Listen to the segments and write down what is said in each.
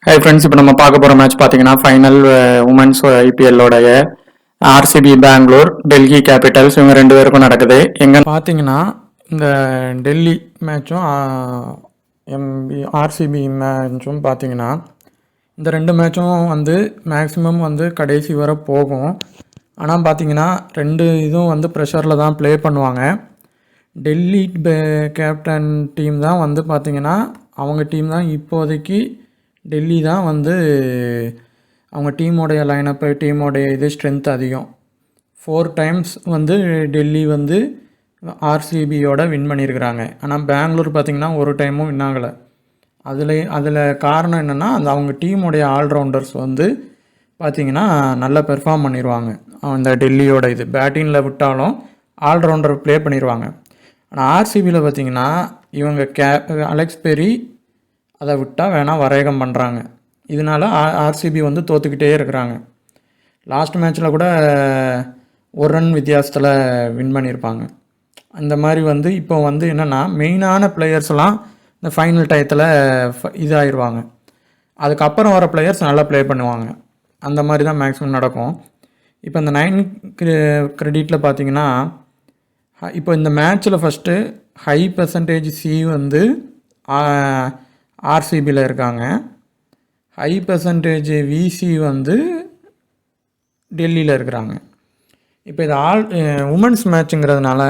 Hi friends, இப்போ நம்ம பார்க்க போகிற மேட்ச் பார்த்தீங்கன்னா ஃபைனல் உமன்ஸ் ஐபிஎல்லோடைய ஆர்சிபி பெங்களூர் டெல்லி கேபிட்டல்ஸ் இவங்க ரெண்டு பேருக்கும் நடக்குது. எங்கே பார்த்தீங்கன்னா இந்த டெல்லி மேட்சும் ஆர்சிபி மேட்சும் பார்த்தீங்கன்னா இந்த ரெண்டு மேட்சும் மேக்ஸிமம் கடைசி வரை போகும். ஆனால் பார்த்தீங்கன்னா ரெண்டு இதுவும் ப்ரெஷரில் தான் ப்ளே பண்ணுவாங்க. டெல்லி கேப்டன் டீம் தான் பார்த்தீங்கன்னா அவங்க டீம் தான் இப்போதைக்கு டெல்லி தான் அவங்க டீமோடைய லைனப்பு டீமோடைய இது ஸ்ட்ரென்த் அதிகம். 4 டைம்ஸ் டெல்லி ஆர்சிபியோட வின் பண்ணியிருக்கிறாங்க. ஆனால் பெங்களூர் பார்த்திங்கன்னா ஒரு டைமும் வின் ஆகலை. அதில் காரணம் என்னென்னா அவங்க டீமோடைய ஆல்ரவுண்டர்ஸ் பார்த்திங்கன்னா நல்லா பெர்ஃபார்ம் பண்ணிடுவாங்க. அந்த டெல்லியோட இது பேட்டிங்கில் விட்டாலும் ஆல்ரவுண்டர் ப்ளே பண்ணிடுவாங்க. ஆனால் ஆர்சிபியில் பார்த்திங்கன்னா இவங்க அலெக்ஸ் பெரி அதை விட்டால் வேணால் வரையகம் பண்ணுறாங்க. இதனால் ஆர்சிபி தோற்றுக்கிட்டே இருக்கிறாங்க. லாஸ்ட் மேட்ச்சில் கூட ஒரு ரன் வித்தியாசத்தில் வின் பண்ணியிருப்பாங்க. அந்த மாதிரி இப்போ என்னென்னா மெயினான பிளேயர்ஸ்லாம் இந்த ஃபைனல் டயத்தில் இதாகிடுவாங்க. அதுக்கப்புறம் வர பிளேயர்ஸ் நல்லா ப்ளே பண்ணுவாங்க. அந்த மாதிரி தான் மேக்ஸிமம் நடக்கும். இப்போ இந்த 9 கிரெடிட்டில் பார்த்தீங்கன்னா இப்போ இந்த மேட்ச்சில் ஃபஸ்ட்டு ஹை பர்சன்டேஜ் சி ஆர்சிபியில் இருக்காங்க. ஹை பர்சன்டேஜ் விசி டெல்லியில் இருக்கிறாங்க. இப்போ இது உமன்ஸ் மேட்சுங்கிறதுனால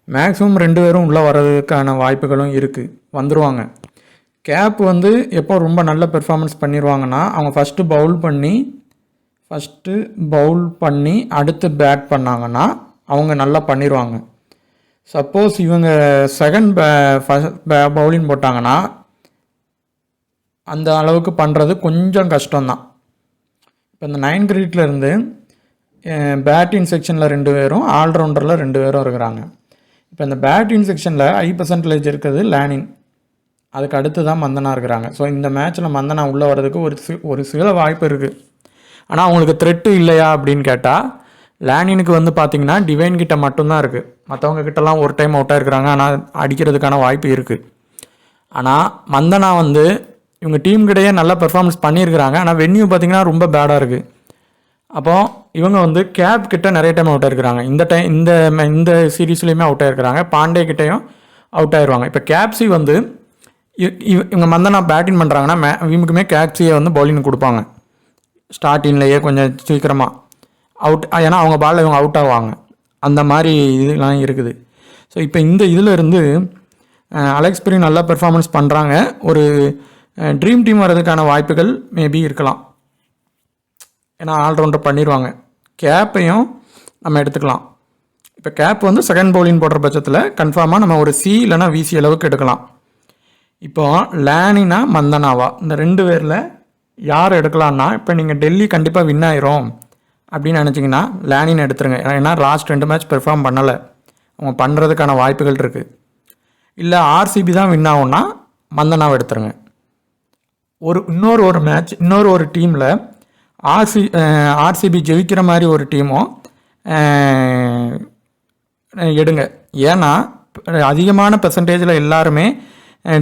மேக்ஸிமம் ரெண்டு பேரும் உள்ளே வர்றதுக்கான வாய்ப்புகளும் இருக்குது, வந்துடுவாங்க. கேப் எப்போ ரொம்ப நல்ல பெர்ஃபார்மன்ஸ் பண்ணிடுவாங்கன்னா அவங்க ஃபஸ்ட்டு பவுல் பண்ணி அடுத்து பேட் பண்ணாங்கன்னா அவங்க நல்லா பண்ணிடுவாங்க. சப்போஸ் இவங்க செகண்ட் பவுலிங் போட்டாங்கன்னா அந்த அளவுக்கு பண்ணுறது கொஞ்சம் கஷ்டம்தான். இப்போ இந்த 9 கிரெடிட்லேருந்து பேட்டிங் செக்ஷனில் 2 பேரும் ஆல்ரவுண்டரில் 2 பேரும் இருக்கிறாங்க. இப்போ இந்த பேட்டிங் செக்ஷனில் ஹை பர்சன்டேஜ் இருக்கிறது லேனின், அதுக்கு அடுத்து தான் மந்தனா இருக்கிறாங்க. ஸோ இந்த மேட்ச்சில் மந்தனா உள்ளே வர்றதுக்கு ஒரு சில வாய்ப்பு இருக்குது. ஆனால் அவங்களுக்கு த்ரெட்டு இல்லையா அப்படின்னு கேட்டால் லேனினுக்கு பார்த்திங்கன்னா டிவைன் கிட்ட மட்டும்தான் இருக்குது. மற்றவங்க கிட்டலாம் ஒரு டைம் அவுட்டாக இருக்கிறாங்க. ஆனால் அடிக்கிறதுக்கான வாய்ப்பு இருக்குது. ஆனால் மந்தனா இவங்க டீம் கிட்டேயே நல்லா பெர்ஃபார்மன்ஸ் பண்ணியிருக்கிறாங்க. ஆனால் வென்யூ பார்த்திங்கன்னா ரொம்ப பேடாக இருக்குது. அப்போது இவங்க கேப் கிட்ட நிறைய டைம் அவுட் ஆகிருக்கிறாங்க. இந்த சீரீஸ்லேயுமே அவுட் ஆகிருக்கிறாங்க. பாண்டே கிட்டேயும் அவுட் ஆயிடுவாங்க. இப்போ கேப்சி இவங்க மந்தனா பேட்டிங் பண்ணுறாங்கன்னா இவங்களுக்குமே கேப்சியை பவுலிங் கொடுப்பாங்க ஸ்டார்டிங்லேயே கொஞ்சம் சீக்கிரமாக அவுட். ஏன்னா அவங்க பாலில் இவங்க அவுட் ஆவாங்க. அந்த மாதிரி இதெல்லாம் இருக்குது. ஸோ இப்போ இந்த இதில் இருந்து அலெக்ஸ் பெரி நல்லா பெர்ஃபார்மன்ஸ் பண்ணுறாங்க. ஒரு ட்ரீம் டீம் வர்றதுக்கான வாய்ப்புகள் மேபி இருக்கலாம். ஏன்னா ஆல்ரவுண்டர் பண்ணிடுவாங்க. கேப்பையும் நம்ம எடுத்துக்கலாம். இப்போ கேப் செகண்ட் பவுலிங் போடுற பட்சத்தில் கன்ஃபார்மாக நம்ம ஒரு சி இல்லைனா விசி அளவுக்கு எடுக்கலாம். இப்போ லேனினா மந்தனாவா இந்த 2 பேரில் யார் எடுக்கலான்னா, இப்போ நீங்கள் டெல்லி கண்டிப்பாக வின் ஆயிரும் அப்படின்னு நினச்சிங்கன்னா லேனின் எடுத்துருங்க. ஏன்னா லாஸ்ட் 2 மேட்ச் பெர்ஃபார்ம் பண்ணலை. அவங்க பண்ணுறதுக்கான வாய்ப்புகள் இருக்குது. இல்லை ஆர்சிபி தான் வின் ஆகும்னா மந்தனாவை எடுத்துருங்க. இன்னொரு ஒரு டீமில் ஆர்சிபி ஜெயிக்கிற மாதிரி ஒரு டீமும் எடுங்க. ஏன்னா அதிகமான பெர்சன்டேஜில் எல்லாருமே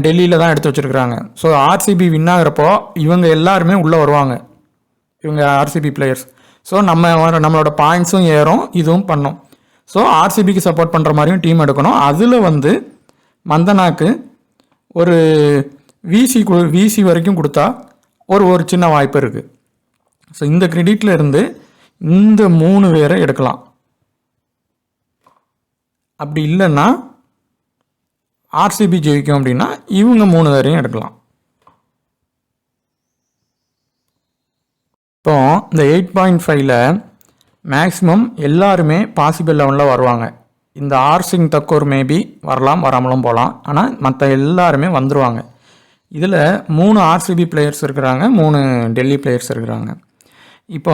டெல்லியில் தான் எடுத்து வச்சுருக்குறாங்க. ஸோ ஆர்சிபி வின் ஆகிறப்போ இவங்க எல்லாருமே உள்ளே வருவாங்க, இவங்க ஆர்சிபி பிளேயர்ஸ். ஸோ நம்மளோட பாயிண்ட்ஸும் ஏறும், இதுவும் பண்ணோம். ஸோ ஆர்சிபிக்கு சப்போர்ட் பண்ணுற மாதிரியும் டீம் எடுக்கணும். அதில் மந்தனாக்கு ஒரு விசி வரைக்கும் கொடுத்தா ஒரு சின்ன வாய்ப்பு இருக்குது. ஸோ இந்த கிரெடிட்டில் இருந்து இந்த 3 பேரை எடுக்கலாம். அப்படி இல்லைன்னா ஆர்சிபி ஜெயிக்கும் அப்படின்னா இவங்க 3 பேரையும் எடுக்கலாம். இப்போ இந்த 8.5ல் மேக்ஸிமம் எல்லாருமே பாசிபிள் லெவலில் வருவாங்க. இந்த ஆர்சிங் தக்கூர் மேபி வரலாம், வராமலும் போகலாம். ஆனால் மற்ற எல்லாருமே வந்துடுவாங்க. இதில் 3 ஆர்சிபி பிளேயர்ஸ் இருக்கிறாங்க, 3 டெல்லி பிளேயர்ஸ் இருக்கிறாங்க. இப்போ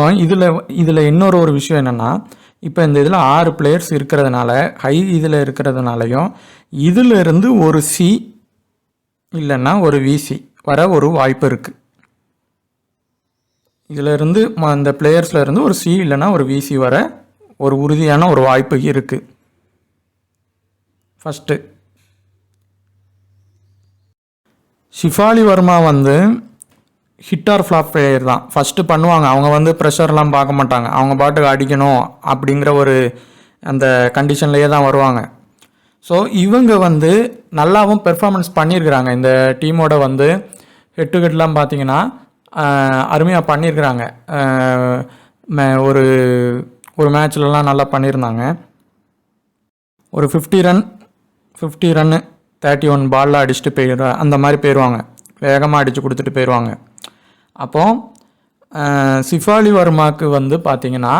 இதில் இன்னொரு விஷயம் என்னென்னா, இப்போ இந்த இதில் 6 பிளேயர்ஸ் இருக்கிறதுனால ஹை இதில் இருக்கிறதுனாலையும் இதிலிருந்து ஒரு சி இல்லைன்னா ஒரு விசி வர ஒரு வாய்ப்பு இருக்குது. இதிலிருந்து அந்த பிளேயர்ஸில் இருந்து ஒரு சி இல்லைன்னா ஒரு விசி வர ஒரு உறுதியான ஒரு வாய்ப்பு இருக்குது. First Shafali Verma hit or flop player தான் ஃபஸ்ட்டு பண்ணுவாங்க. அவங்க வந்து ப்ரெஷர்லாம் பார்க்க மாட்டாங்க, அவங்க பாட்டுக்கு அடிக்கணும் அப்படிங்கிற ஒரு அந்த கண்டிஷன்லேயே தான் வருவாங்க. ஸோ இவங்க வந்து நல்லாவும் பெர்ஃபார்மன்ஸ் பண்ணியிருக்கிறாங்க. இந்த டீமோட வந்து ஹெட் டு ஹெட்லாம் பார்த்தீங்கன்னா அருமையாக பண்ணியிருக்கிறாங்க. ஒரு ஒரு மேட்ச்லலாம் நல்லா பண்ணியிருந்தாங்க. ஒரு 50 ரன்னு 31 பாலில் அடிச்சுட்டு அந்த மாதிரி போயிடுவாங்க, வேகமாக அடித்து கொடுத்துட்டு போயிடுவாங்க. அப்போது சிஃபாலி வர்மாவுக்கு வந்து பார்த்திங்கன்னா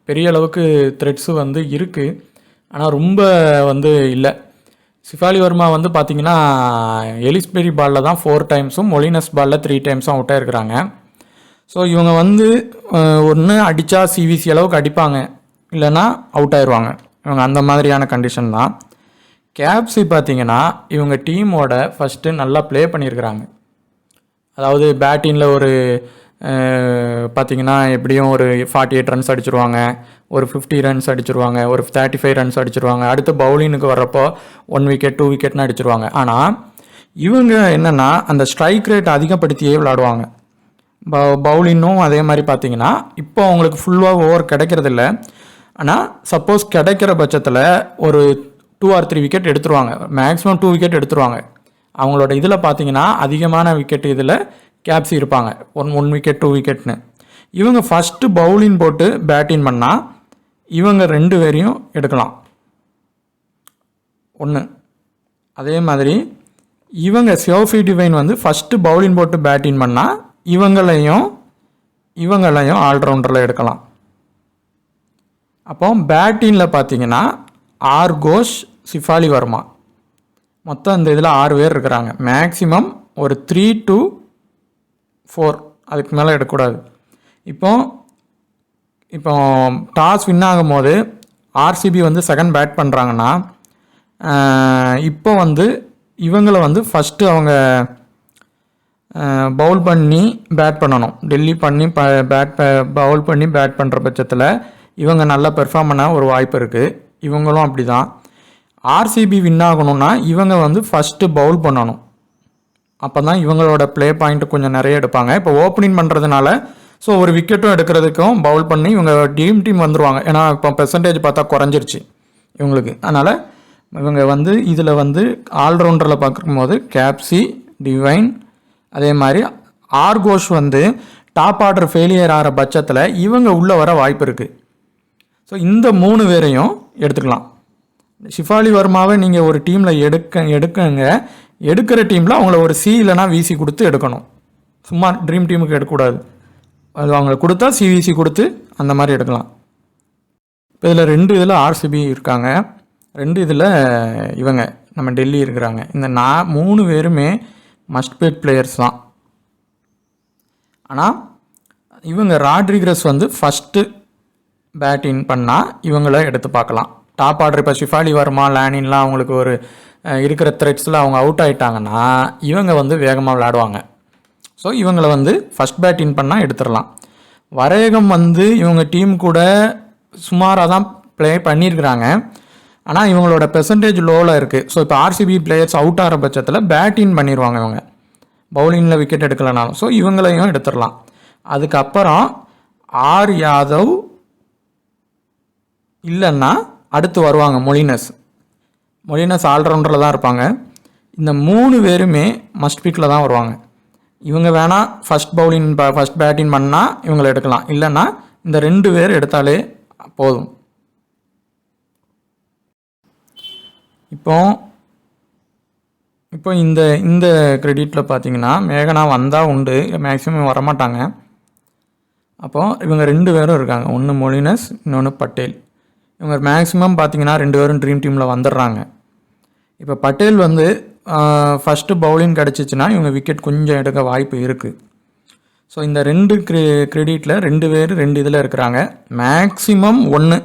பெரிய அளவுக்கு த்ரெட்ஸு வந்து இருக்குது, ஆனால் ரொம்ப வந்து இல்லை. சிஃபாலி வர்மா வந்து பார்த்திங்கன்னா எலிஸ்பெரி பாலில் தான் 4 டைம்ஸும் மொலினஸ் பாலில் 3 டைம்ஸும் அவுட்டாக இருக்கிறாங்க. ஸோ இவங்க வந்து ஒன்று அடித்தா சிவிசி அளவுக்கு அடிப்பாங்க, இல்லைன்னா அவுட் ஆயிடுவாங்க. இவங்க அந்த மாதிரியான கண்டிஷன் தான். கேப்ஸி பார்த்திங்கன்னா இவங்க டீமோட ஃபஸ்ட்டு நல்லா ப்ளே பண்ணியிருக்கிறாங்க. அதாவது பேட்டிங்கில் ஒரு பார்த்திங்கன்னா எப்படியும் ஒரு 48 ரன்ஸ் அடிச்சிருவாங்க, ஒரு 50 ரன்ஸ் அடிச்சிருவாங்க, ஒரு 35 ரன்ஸ் அடிச்சிருவாங்க. அடுத்து பவுலிங்னுக்கு வர்றப்போ 1 விக்கெட் 2 விக்கெட்னு அடிச்சிருவாங்க. ஆனால் இவங்க என்னென்னா அந்த ஸ்ட்ரைக் ரேட் அதிகப்படுத்தியே விளாடுவாங்க. பவுலிங்கும் அதே மாதிரி பார்த்திங்கன்னா இப்போ அவங்களுக்கு ஃபுல்லாக ஓவர் கிடைக்கிறதில்ல. ஆனால் சப்போஸ் கிடைக்கிற பட்சத்தில் ஒரு 2 or 3 விக்கெட் எடுத்துருவாங்க, மேக்ஸிமம் 2 விக்கெட் எடுத்துருவாங்க. அவங்களோட இதில் பார்த்தீங்கன்னா அதிகமான விக்கெட் இதில் கேப்ஸி இருப்பாங்க, 1 விக்கெட் 2 விக்கெட்னு. இவங்க ஃபஸ்ட்டு பவுலிங் போட்டு பேட்டிங் பண்ணால் இவங்க 2 பேரையும் எடுக்கலாம் ஒன்று. அதே மாதிரி இவங்க சியோஃபி டிவைன் வந்து ஃபஸ்ட்டு பவுலிங் போட்டு பேட்டிங் பண்ணால் இவங்களையும் ஆல்ரவுண்டரில் எடுக்கலாம். அப்போ பேட்டிங்கில் பார்த்தீங்கன்னா ஆர் கோஷ், சிஃபாலி வர்மா, மொத்தம் இந்த இதில் 6 பேர் இருக்கிறாங்க. மேக்ஸிமம் ஒரு 3 to 4, அதுக்கு மேலே எடுக்கக்கூடாது. இப்போ டாஸ் வின் ஆகும் போது ஆர்சிபி வந்து செகண்ட் பேட் பண்ணுறாங்கன்னா இப்போ வந்து இவங்களை வந்து ஃபஸ்ட்டு அவங்க பவுல் பண்ணி பேட் பண்ணணும். டெல்லி பண்ணி பவுல் பண்ணி பேட் பண்ணுற பட்சத்தில் இவங்க நல்லா பெர்ஃபார்ம் பண்ண ஒரு வாய்ப்பு இருக்குது. இவங்களும் அப்படி தான். ஆர்சிபி வின் ஆகணும்னா இவங்க வந்து ஃபஸ்ட்டு பவுல் பண்ணணும், அப்போ தான் இவங்களோட ப்ளே பாயிண்ட் கொஞ்சம் நிறைய எடுப்பாங்க. இப்போ ஓப்பனிங் பண்ணுறதுனால ஸோ ஒரு விக்கெட்டும் எடுக்கிறதுக்கும் பவுல் பண்ணி இவங்க டீம் வந்துடுவாங்க. ஏன்னா இப்போ பெர்சன்டேஜ் பார்த்தா குறைஞ்சிருச்சு இவங்களுக்கு. அதனால் இவங்க வந்து இதில் வந்து ஆல்ரவுண்டரில் பார்க்கும்போது கேப்ஸி, டிவைன், அதே மாதிரி ஆர்கோஷ் வந்து டாப் ஆர்டர் ஃபெயிலியர் ஆகிற பட்சத்தில் இவங்க உள்ளே வர வாய்ப்பு இருக்குது. ஸோ இந்த 3 பேரையும் எடுத்துக்கலாம். சிஃபாலி வர்மாவை நீங்கள் ஒரு டீமில் எடுக்கங்க, எடுக்கிற டீமில் அவங்கள ஒரு சி இல்லைனா விசி கொடுத்து எடுக்கணும். சும்மா ட்ரீம் டீமுக்கு எடுக்கக்கூடாது. அது அவங்கள கொடுத்தா சிவிசி கொடுத்து அந்த மாதிரி எடுக்கலாம். இப்போ இதில் 2 இதில் ஆர்சிபி இருக்காங்க, 2 இதில் இவங்க நம்ம டெல்லி இருக்கிறாங்க. இந்த 3 பேருமே மஸ்ட் பேட் பிளேயர்ஸ் தான். ஆனால் இவங்க ராட்ரிகஸ் வந்து ஃபஸ்ட்டு பேட்டிங் பண்ணால் இவங்கள எடுத்து பார்க்கலாம். டாப் ஆர்டர் இப்போ ஷிஃபாலி வர்மா, லேனின்லாம் அவங்களுக்கு ஒரு இருக்கிற த்ரெட்ஸில் அவங்க அவுட் ஆகிட்டாங்கன்னா இவங்க வந்து வேகமாக விளையாடுவாங்க. ஸோ இவங்களை வந்து ஃபஸ்ட் பேட்டிங் பண்ணால் எடுத்துடலாம். வரேகம் வந்து இவங்க டீம் கூட சுமாராக தான் ப்ளே பண்ணியிருக்கிறாங்க, ஆனால் இவங்களோட பெர்சன்டேஜ் லோவில் இருக்குது. ஸோ இப்போ ஆர்சிபி பிளேயர்ஸ் அவுட் ஆகிற பட்சத்தில் பேட்டிங் பண்ணிடுவாங்க இவங்க, பவுலிங்கில் விக்கெட் எடுக்கலைனாலும். ஸோ இவங்களையும் எடுத்துடலாம். அதுக்கப்புறம் ஆர் யாதவ் இல்லைன்னா அடுத்து வருவாங்க மொலினஸ் ஆல்ரவுண்டரில் தான் இருப்பாங்க. இந்த 3 பேருமே மஸ்ட் பிக்கில் தான் வருவாங்க. இவங்க வேணால் ஃபஸ்ட் பேட்டிங் பண்ணால் இவங்களை எடுக்கலாம், இல்லைன்னா இந்த 2 பேர் எடுத்தாலே போதும். இப்போ இந்த கிரெடிட்டில் பார்த்தீங்கன்னா மேகனா வந்தால் உண்டு, மேக்ஸிமம் வரமாட்டாங்க. அப்போது இவங்க 2 பேரும் இருக்காங்க, ஒன்று மொலினஸ், இன்னொன்று பட்டேல். இவங்க மேக்ஸிமம் பார்த்தீங்கன்னா 2 பேரும் ட்ரீம் டீமில் வந்துடுறாங்க. இப்போ பட்டேல் வந்து ஃபஸ்ட்டு பவுலிங் கிடச்சிச்சின்னா இவங்க விக்கெட் கொஞ்சம் எடுக்க வாய்ப்பு இருக்குது. ஸோ இந்த 2 கிரெடிட்டில் 2 பேர் 2 இதில் இருக்கிறாங்க. மேக்ஸிமம் 1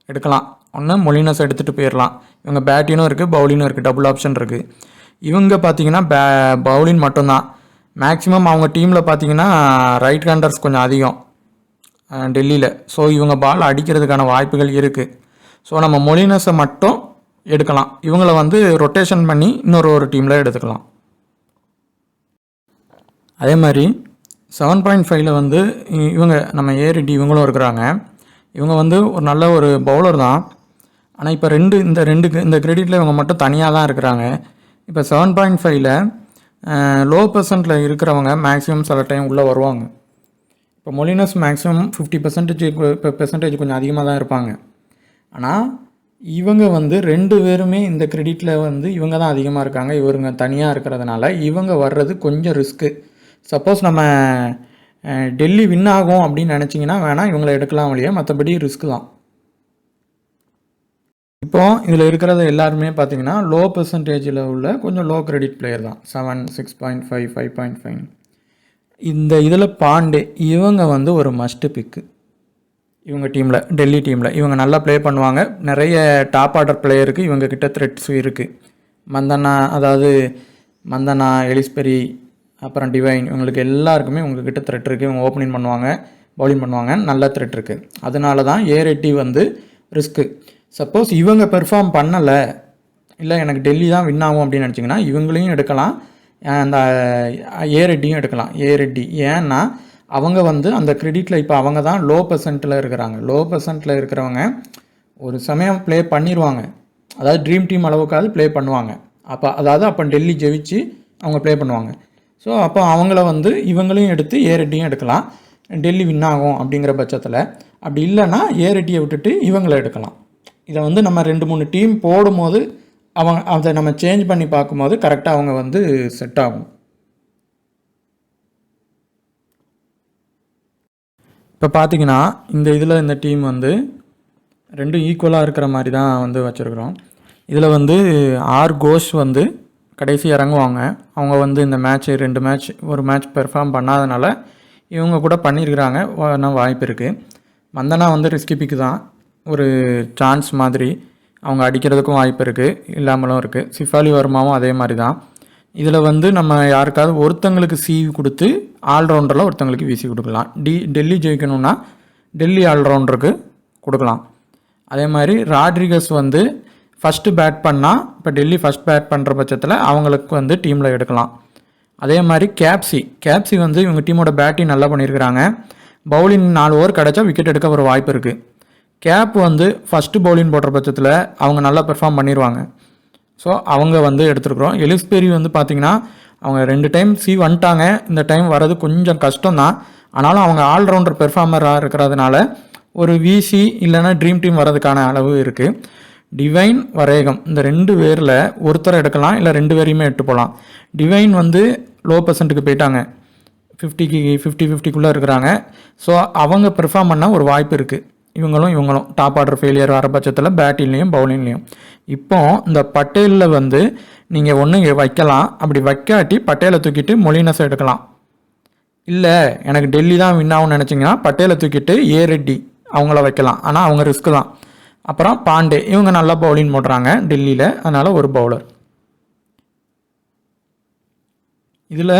எடுக்கலாம், ஒன்று மொலினஸ் எடுத்துகிட்டு போயிடலாம். இவங்க பேட்டிங்கும் இருக்குது, பவுலிங்கும் இருக்குது, டபுள் ஆப்ஷன் இருக்குது. இவங்க பார்த்தீங்கன்னா பவுலிங் மட்டும்தான். மேக்ஸிமம் அவங்க டீமில் பார்த்தீங்கன்னா ரைட் ஹேண்டர்ஸ் கொஞ்சம் அதிகம் டெல்லியில். ஸோ இவங்க பால் அடிக்கிறதுக்கான வாய்ப்புகள் இருக்குது. ஸோ நம்ம மொலினஸை மட்டும் எடுக்கலாம், இவங்கள வந்து ரொட்டேஷன் பண்ணி இன்னொரு டீமில் எடுத்துக்கலாம். அதே மாதிரி 7.5ல வந்து இவங்க நம்ம ஏ ரெட்டி இவங்களும் இருக்கிறாங்க. இவங்க வந்து ஒரு நல்ல ஒரு பவுலர் தான். ஆனால் இப்போ இந்த கிரெடிட்டில் இவங்க மட்டும் தனியாக தான் இருக்கிறாங்க. இப்போ 7.5ல லோ பெர்சன்ட்டில் இருக்கிறவங்க மேக்ஸிமம் சில டைம் உள்ளே வருவாங்க. இப்போ மொலினஸ் மேக்ஸிமம் 50% இப்போ பெர்சன்டேஜ் கொஞ்சம் அதிகமாக தான் இருப்பாங்க. ஆனால் இவங்க வந்து 2 பேருமே இந்த கிரெடிட்டில் வந்து இவங்க தான் அதிகமாக இருக்காங்க. இவங்க தனியாக இருக்கிறதுனால இவங்க வர்றது கொஞ்சம் ரிஸ்க்கு. சப்போஸ் நம்ம டெல்லி வின் ஆகும் அப்படின்னு நினச்சிங்கன்னா வேணால் இவங்களை எடுக்கலாம் வழியா, மற்றபடி ரிஸ்க்கு தான். இப்போ இதில் இருக்கிறது எல்லாருமே பார்த்தீங்கன்னா லோ பெர்சன்டேஜில் உள்ள கொஞ்சம் லோ கிரெடிட் பிளேயர் தான். 7, 6.5, 5.5. இந்த இதில் பாண்டே இவங்க வந்து ஒரு மஸ்ட் பிக்கு. இவங்க டீமில், டெல்லி டீமில் இவங்க நல்லா ப்ளே பண்ணுவாங்க. நிறைய டாப் ஆர்டர் பிளேயருக்கு இவங்க கிட்ட த்ரெட்ஸும் இருக்குது. மந்தனா, எலிஸ்பெரி, அப்புறம் டிவைன், இவங்களுக்கு எல்லாருக்குமே உங்ககிட்ட த்ரெட் இருக்குது. இவங்க ஓப்பனிங் பண்ணுவாங்க, பவுலிங் பண்ணுவாங்க, நல்ல த்ரெட் இருக்குது. அதனால தான் ஏ ரெட்டி வந்து ரிஸ்க்கு. சப்போஸ் இவங்க பெர்ஃபார்ம் பண்ணலை, இல்லை எனக்கு டெல்லி தான் வின் ஆகும் அப்படின்னு நினச்சிங்கன்னா இவங்களையும் எடுக்கலாம், அந்த ஏ ரெட்டியும் எடுக்கலாம். ஏ ரெட்டி ஏன்னா அவங்க வந்து அந்த கிரெடிட்டில் இப்போ அவங்க தான் லோ பெர்சன்ட்டில் இருக்கிறாங்க. லோ பெர்சன்ட்டில் இருக்கிறவங்க ஒரு சமயம் ப்ளே பண்ணிடுவாங்க, அதாவது ட்ரீம் டீம் அளவுக்காவது ப்ளே பண்ணுவாங்க. அப்போ டெல்லி ஜெயிச்சு அவங்க ப்ளே பண்ணுவாங்க. ஸோ அப்போ அவங்கள வந்து இவங்களையும் எடுத்து ஏ ரெட்டியும் எடுக்கலாம், டெல்லி வின் ஆகும் அப்படிங்கிற பட்சத்தில். அப்படி இல்லைன்னா ஏ ரெட்டியை விட்டுட்டு இவங்களை எடுக்கலாம். இதை வந்து நம்ம 2-3 டீம் போடும்போது அதை நம்ம சேஞ்ச் பண்ணி பார்க்கும்போது கரெக்டாக அவங்க வந்து செட் ஆகும். இப்போ பார்த்தீங்கன்னா இந்த டீம் வந்து 2 ஈக்குவலாக இருக்கிற மாதிரி தான் வந்து வச்சுருக்குறோம். இதில் வந்து ஆர் கோஷ் வந்து கடைசி இறங்குவாங்க. அவங்க வந்து இந்த ஒரு மேட்ச் பெர்ஃபார்ம் பண்ணாதனால இவங்க கூட பண்ணியிருக்கிறாங்க, வாய்ப்பு இருக்குது. மந்தனா வந்து ரிஸ்கி பிக்கு தான், ஒரு சான்ஸ் மாதிரி. அவங்க அடிக்கிறதுக்கும் வாய்ப்பு இருக்குது, இல்லாமலும் இருக்குது. சிஃபாலி வர்மாவும் அதே மாதிரி தான். இதில் வந்து நம்ம யாருக்காவது ஒருத்தங்களுக்கு சிவி கொடுத்து ஆல்ரவுண்டரில் ஒருத்தங்களுக்கு விசி கொடுக்கலாம். டெல்லி ஜெயிக்கணும்னா டெல்லி ஆல்ரவுண்டருக்கு கொடுக்கலாம். அதே மாதிரி ராட்ரிகஸ் வந்து ஃபஸ்ட்டு பேட் பண்ணால், இப்போ டெல்லி ஃபஸ்ட் பேட் பண்ணுற பட்சத்தில் அவங்களுக்கு வந்து டீமில் எடுக்கலாம். அதே மாதிரி கேப்சி வந்து இவங்க டீமோட பேட்டிங் நல்லா பண்ணியிருக்கிறாங்க. பவுலிங் 4 ஓவர் கிடச்சா விக்கெட் எடுக்க ஒரு வாய்ப்பு இருக்குது. கேப் வந்து ஃபஸ்ட்டு பவுலிங் போடுற பட்சத்தில் அவங்க நல்லா பெர்ஃபார்ம் பண்ணிடுவாங்க. ஸோ அவங்க வந்து எடுத்துருக்குறோம். எலிஸ்பெரி வந்து பார்த்திங்கன்னா அவங்க 2 டைம் வந்துட்டாங்க. இந்த டைம் வர்றது கொஞ்சம் கஷ்டம்தான். ஆனாலும் அவங்க ஆல்ரவுண்டர் பெர்ஃபார்மராக இருக்கிறதுனால ஒரு விசி இல்லைன்னா ட்ரீம் டீம் வர்றதுக்கான அளவு இருக்குது. டிவைன், வரேகம், இந்த 2 பேரில் ஒருத்தரை எடுக்கலாம், இல்லை 2 பேரையுமே எடுத்து போகலாம். டிவைன் வந்து லோ பெர்சன்ட்டுக்கு போயிட்டாங்க, 50-50க்குள்ளே இருக்கிறாங்க. ஸோ அவங்க பெர்ஃபார்ம் பண்ண ஒரு வாய்ப்பு இருக்குது. இவங்களும் டாப் ஆர்டர் ஃபெயிலியர் வர பட்சத்தில் பேட்டிங்லேயும் பவுலிங்லேயும். இப்போ இந்த பட்டேலில் வந்து நீங்கள் ஒன்று வைக்கலாம், அப்படி வைக்காட்டி பட்டேலை தூக்கிட்டு மொலினஸை எடுக்கலாம். இல்லை எனக்கு டெல்லி தான் வின் ஆகும்னு நினச்சிங்கன்னா பட்டேலை தூக்கிட்டு ஏ ரெட்டி அவங்கள வைக்கலாம். ஆனால் அவங்க ரிஸ்க்கு தான். அப்புறம் பாண்டே, இவங்க நல்லா பவுலிங் போடுறாங்க டெல்லியில், அதனால் ஒரு பவுலர். இதில்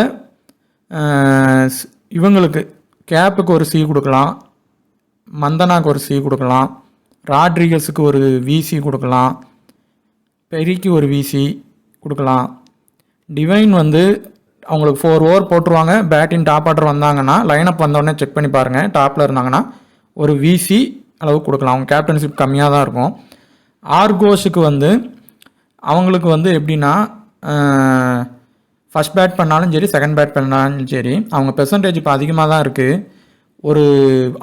இவங்களுக்கு கேப்புக்கு ஒரு சி கொடுக்கலாம், மந்தனாக்கு ஒரு சி கொடுக்கலாம், ராட்ரிகஸுக்கு ஒரு விசி கொடுக்கலாம், பெரிக்கு ஒரு விசி கொடுக்கலாம். டிவைன் வந்து அவங்களுக்கு 4 ஓவர் போட்டுருவாங்க. பேட்டிங் டாப் ஆர்டர் வந்தாங்கன்னா, லைனப் வந்தோடனே செக் பண்ணி பாருங்கள், டாப்பில் இருந்தாங்கன்னா ஒரு விசி அளவு கொடுக்கலாம். அவங்க கேப்டன்ஷிப் கம்மியாக தான் இருக்கும். ஆர்கோஷுக்கு வந்து அவங்களுக்கு வந்து எப்படின்னா, ஃபஸ்ட் பேட் பண்ணாலும் சரி, செகண்ட் பேட் பண்ணாலும் சரி, அவங்க பெர்சன்டேஜ் இப்போ அதிகமாக தான் இருக்குது. ஒரு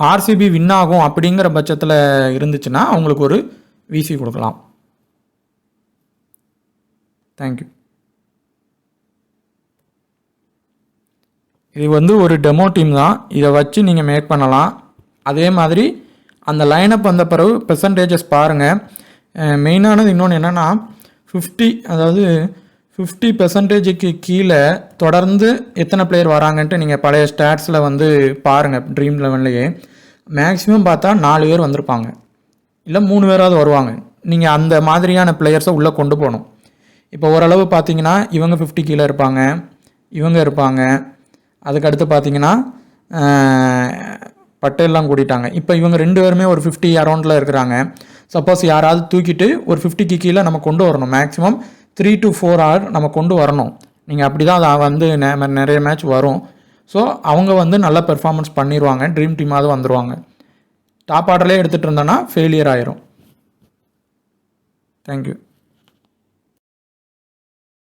ஆர்சிபி வின் ஆகும் அப்படிங்கிற பட்சத்தில் இருந்துச்சுன்னா அவங்களுக்கு ஒரு விசி கொடுக்கலாம். தேங்க்யூ. இது வந்து ஒரு டெமோ டீம் தான், இதை வச்சு நீங்கள் மேக் பண்ணலாம். அதே மாதிரி அந்த லைனப் வந்த பிறகு பெர்சன்டேஜஸ் பாருங்கள். மெயினானது இன்னொன்று என்னென்னா 50% கீழே தொடர்ந்து எத்தனை பிளேயர் வராங்கன்ட்டு நீங்கள் பழைய ஸ்டாட்ஸில் வந்து பாருங்கள். ட்ரீம் லெவன்லேயே மேக்ஸிமம் பார்த்தா 4 பேர் வந்திருப்பாங்க, இல்லை 3 பேராவது வருவாங்க. நீங்கள் அந்த மாதிரியான பிளேயர்ஸை உள்ளே கொண்டு போகணும். இப்போ ஓரளவு பார்த்தீங்கன்னா இவங்க 50 கீழே இருப்பாங்க, இவங்க இருப்பாங்க. அதுக்கடுத்து பார்த்தீங்கன்னா பட்டேல்லாம் கூட்டிட்டாங்க. இப்போ இவங்க 2 பேருமே ஒரு 50 அரௌண்டில் இருக்கிறாங்க. சப்போஸ் யாராவது தூக்கிட்டு ஒரு 50க்கு கீழே நம்ம கொண்டு வரணும். மேக்ஸிமம் 3 to 4 hour நம்ம கொண்டு வரணும். நீங்கள் அப்படி தான் அதை வந்து நிறைய மேட்ச் வரும். ஸோ அவங்க வந்து நல்லா பெர்ஃபார்மன்ஸ் பண்ணிடுவாங்க, ட்ரீம் டீமாவது வந்துடுவாங்க. டாப் ஆர்டர்லேயே எடுத்துகிட்டு இருந்தோன்னா ஃபெயிலியர் ஆயிரும். தேங்க்யூ.